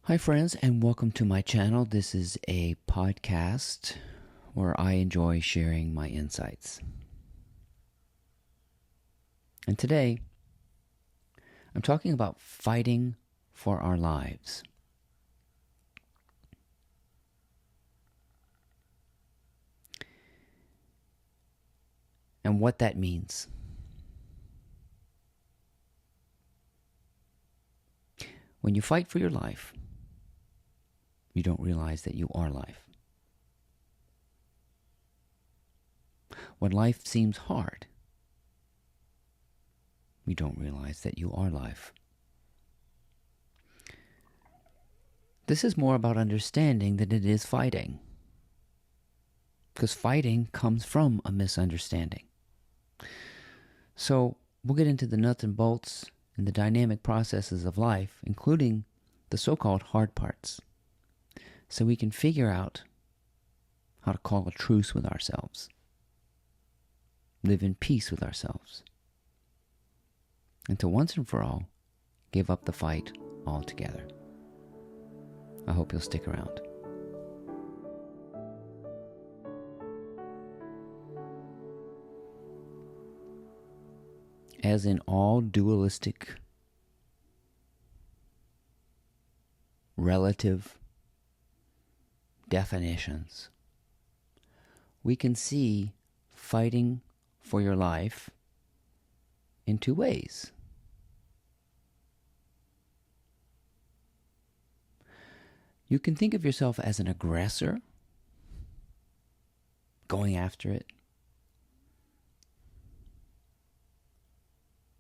Hi, friends, and welcome to my channel. This is a podcast where I enjoy sharing my insights. And today, I'm talking about fighting for our lives. And what that means. When you fight for your life, you don't realize that you are life. When life seems hard, you don't realize that you are life. This is more about understanding than it is fighting. Because fighting comes from a misunderstanding. So we'll get into the nuts and bolts and the dynamic processes of life, including the so-called hard parts, so we can figure out how to call a truce with ourselves, live in peace with ourselves, and to once and for all give up the fight altogether. I hope you'll stick around. As in all dualistic, relative definitions, we can see fighting for your life in two ways. You can think of yourself as an aggressor, going after it,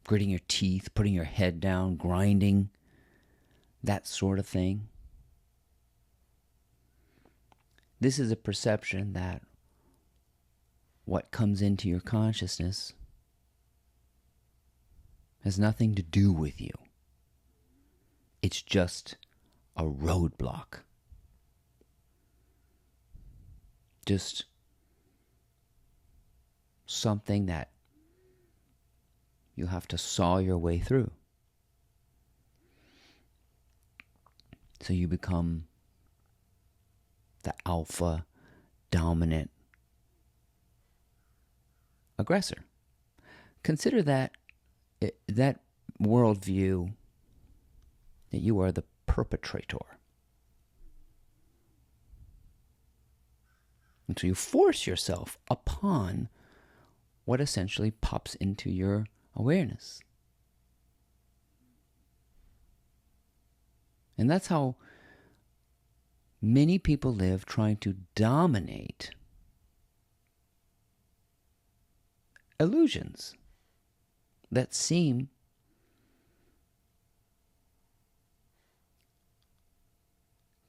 gritting your teeth, putting your head down, grinding, that sort of thing. This is a perception that what comes into your consciousness has nothing to do with you. It's just a roadblock. Just something that you have to saw your way through. So you become the alpha, dominant aggressor. Consider that worldview that you are the perpetrator. And so you force yourself upon what essentially pops into your awareness. And that's how many people live, trying to dominate illusions that seem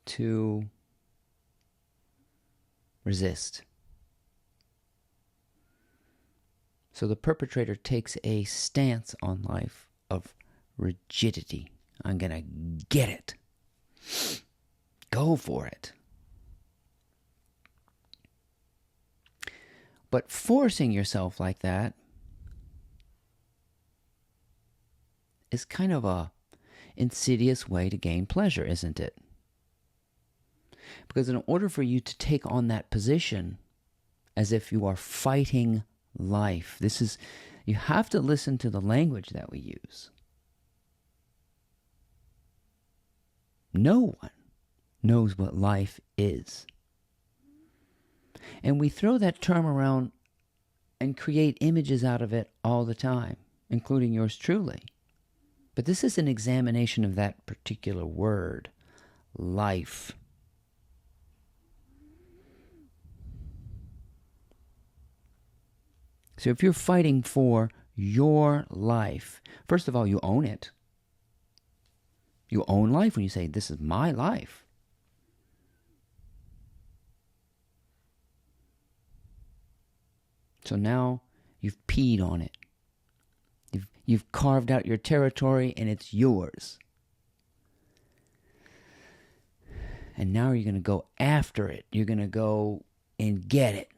to resist. So the perpetrator takes a stance on life of rigidity. I'm going to get it. Go for it. But forcing yourself like that is kind of a insidious way to gain pleasure, isn't it? Because in order for you to take on that position as if you are fighting life, you have to listen to the language that we use. No one knows what life is. And we throw that term around and create images out of it all the time, including yours truly. But this is an examination of that particular word, life. So if you're fighting for your life, first of all, you own it. You own life when you say, this is my life. So now you've peed on it. You've carved out your territory and it's yours. And now you're going to go after it. You're going to go and get it.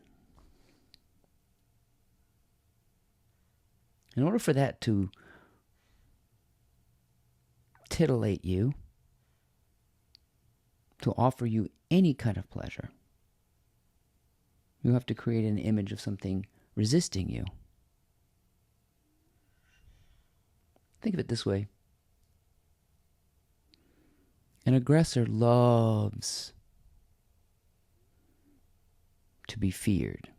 In order for that to titillate you, to offer you any kind of pleasure, you have to create an image of something resisting you. Think of it this way. An aggressor loves to be feared.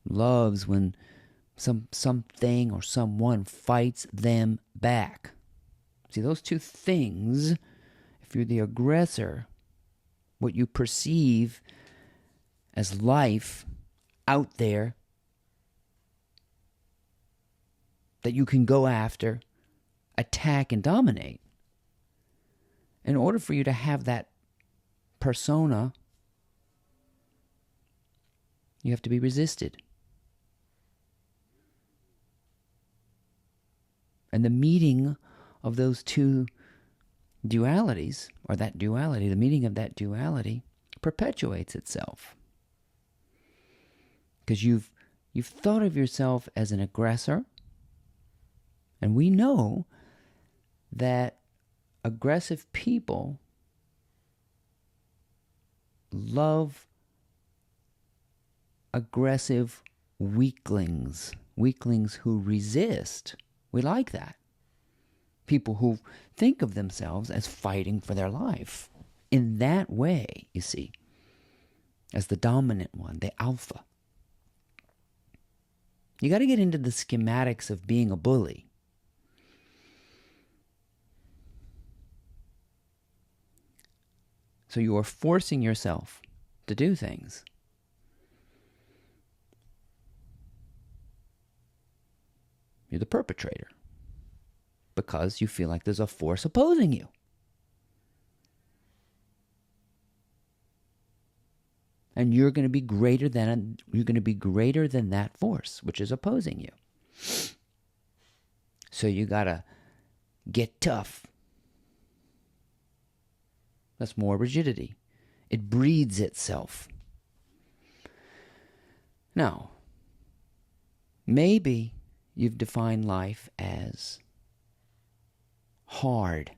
Loves when something or someone fights them back. See, those two things, if you're the aggressor, what you perceive as life out there that you can go after, attack, and dominate. In order for you to have that persona, you have to be resisted. And the meeting of those two dualities, or that duality, the meeting of that duality perpetuates itself. Because you've thought of yourself as an aggressor, and we know that aggressive people love aggressive weaklings who resist. We like that. People who think of themselves as fighting for their life. In that way, you see, as the dominant one, the alpha. You got to get into the schematics of being a bully. So you are forcing yourself to do things. You're the perpetrator because you feel like there's a force opposing you. And you're going to be greater than that force which is opposing you. So you got to get tough. That's more rigidity. It breeds itself. Now, maybe you've defined life as hard.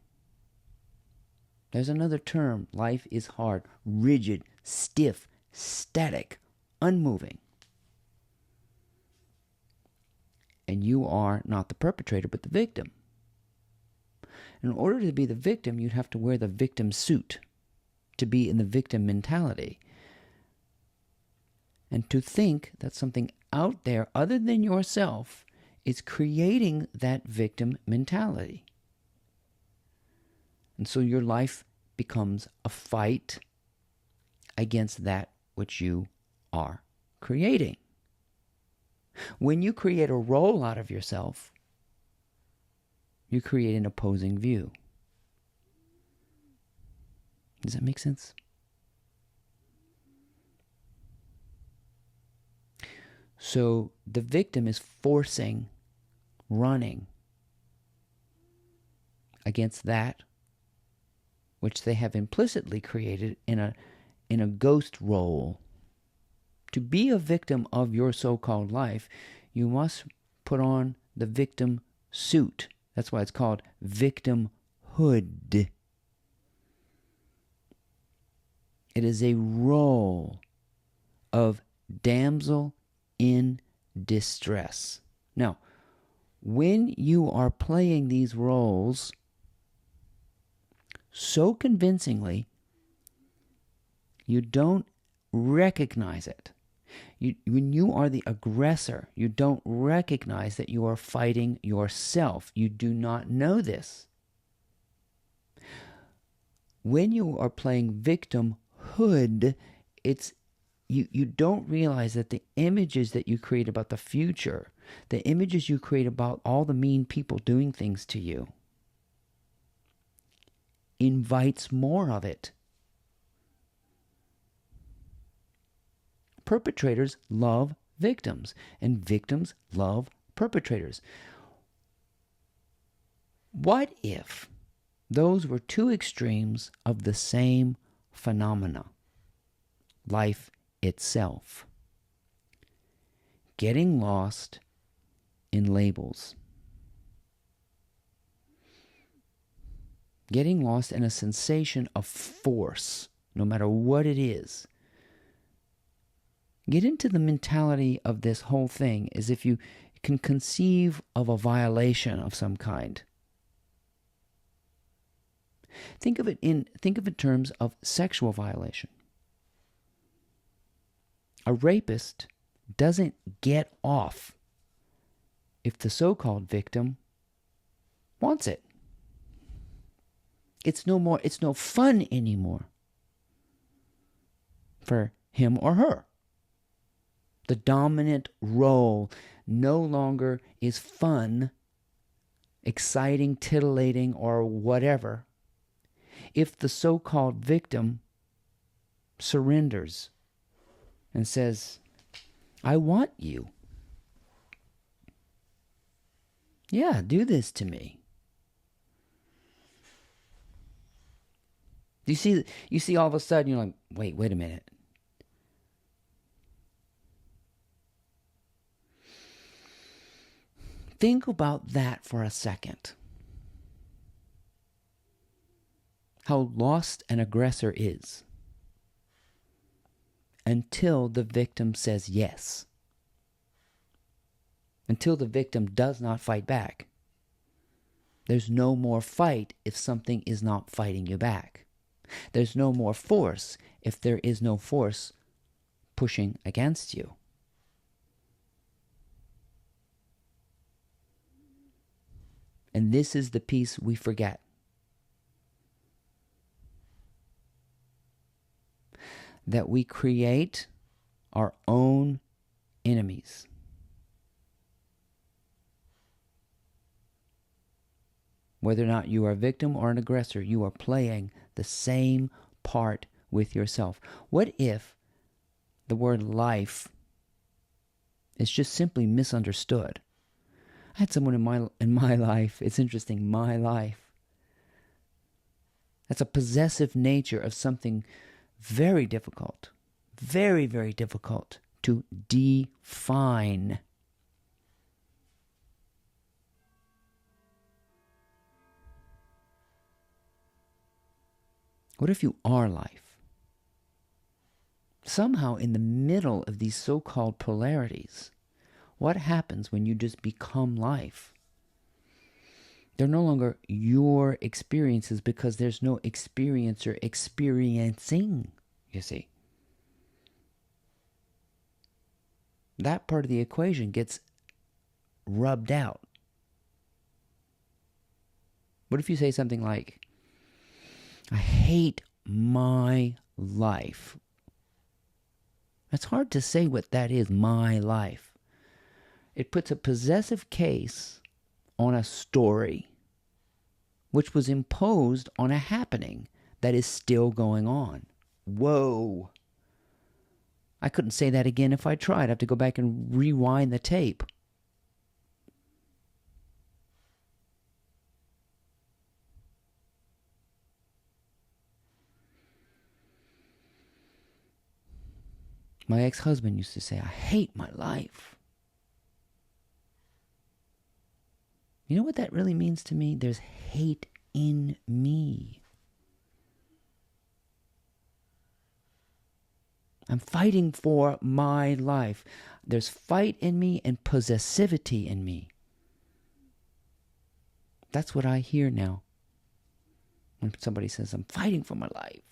There's another term. Life is hard, rigid, stiff, static, unmoving. And you are not the perpetrator, but the victim. In order to be the victim, you'd have to wear the victim suit, to be in the victim mentality. And to think that something out there other than yourself is creating that victim mentality. And so your life becomes a fight against that which you are creating. When you create a role out of yourself, you create an opposing view. Does that make sense? So the victim is forcing, running against that which they have implicitly created in a ghost role. To be a victim of your so-called life, you must put on the victim suit. That's why it's called victimhood. It is a role of damsel in distress. Now, when you are playing these roles so convincingly, you don't recognize it. When you are the aggressor, you don't recognize that you are fighting yourself. You do not know this. When you are playing victimhood, you don't realize that the images that you create about the future, the images you create about all the mean people doing things to you, invites more of it. Perpetrators love victims, and victims love perpetrators. What if those were two extremes of the same phenomena? Life itself. Getting lost in labels. Getting lost in a sensation of force, no matter what it is. Get into the mentality of this whole thing as if you can conceive of a violation of some kind. Think of it in terms of sexual violation. A rapist doesn't get off if the so-called victim wants it. It's no fun anymore for him or her. The dominant role no longer is fun, exciting, titillating, or whatever if the so-called victim surrenders and says, I want you. Yeah, do this to me. You see all of a sudden you're like, wait a minute. Think about that for a second. How lost an aggressor is until the victim says yes. Until the victim does not fight back. There's no more fight if something is not fighting you back. There's no more force if there is no force pushing against you. And this is the piece we forget. That we create our own enemies. Whether or not you are a victim or an aggressor, you are playing the same part with yourself. What if the word life is just simply misunderstood? I had someone in my life, it's interesting, my life. That's a possessive nature of something very difficult, very, very difficult to define. What if you are life? Somehow in the middle of these so-called polarities, what happens when you just become life? They're no longer your experiences because there's no experiencer experiencing, you see. That part of the equation gets rubbed out. What if you say something like, I hate my life? It's hard to say what that is, my life. It puts a possessive case on a story, which was imposed on a happening that is still going on. Whoa. I couldn't say that again if I tried. I have to go back and rewind the tape. My ex-husband used to say, I hate my life. You know what that really means to me? There's hate in me. I'm fighting for my life. There's fight in me and possessivity in me. That's what I hear now when somebody says, I'm fighting for my life.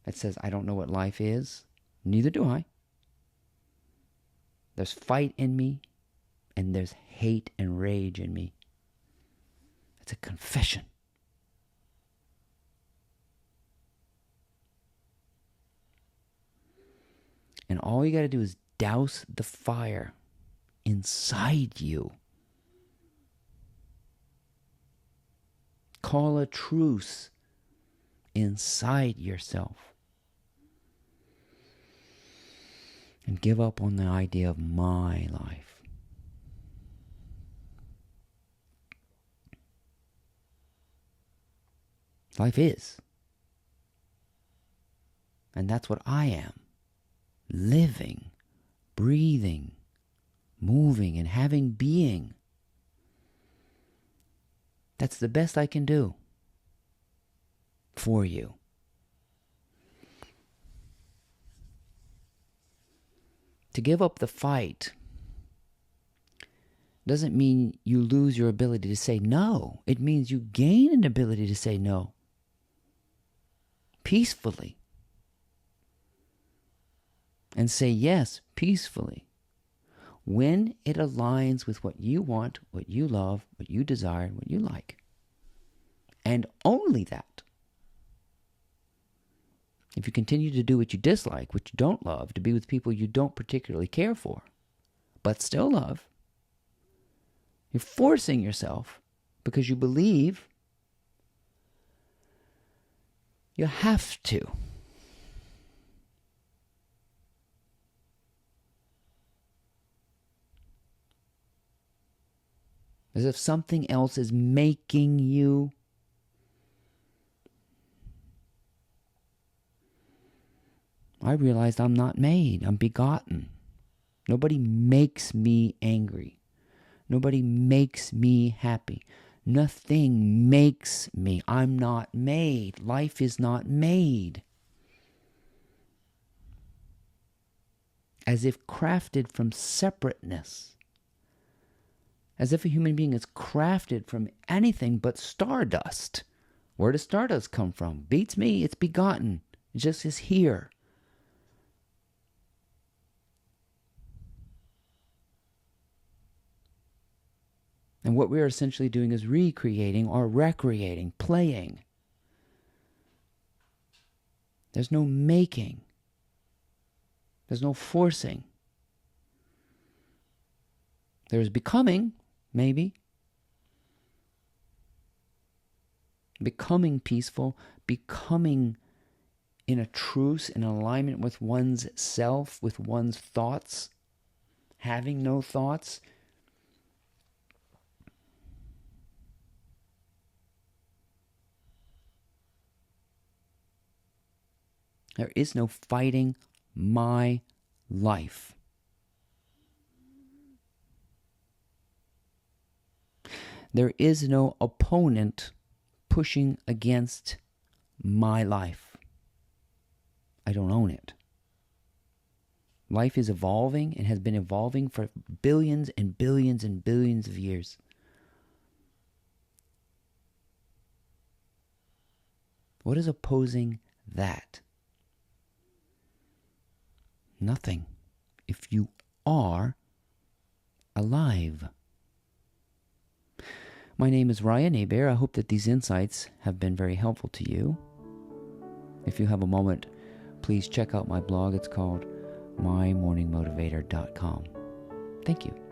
It says, I don't know what life is. Neither do I. There's fight in me, and there's hate and rage in me. It's a confession. And all you got to do is douse the fire inside you. Call a truce inside yourself. And give up on the idea of my life. Life is. And that's what I am. Living, breathing, moving, and having being. That's the best I can do for you. To give up the fight doesn't mean you lose your ability to say no. It means you gain an ability to say no peacefully. And say yes peacefully when it aligns with what you want, what you love, what you desire, and what you like. And only that. If you continue to do what you dislike, what you don't love, to be with people you don't particularly care for, but still love, you're forcing yourself because you believe you have to. As if something else is making you. I realized I'm not made. I'm begotten. Nobody makes me angry. Nobody makes me happy. Nothing makes me. I'm not made. Life is not made. As if crafted from separateness. As if a human being is crafted from anything but stardust. Where does stardust come from? Beats me. It's begotten. It just is here. And what we are essentially doing is recreating or recreating, playing. There's no making. There's no forcing. There's becoming, maybe. Becoming peaceful, becoming in a truce, in alignment with one's self, with one's thoughts, having no thoughts. There is no fighting my life. There is no opponent pushing against my life. I don't own it. Life is evolving and has been evolving for billions and billions and billions of years. What is opposing that? Nothing. If you are alive. My name is Ryan Hebert. I hope that these insights have been very helpful to you. If you have a moment, please check out my blog. It's called mymorningmotivator.com. Thank you.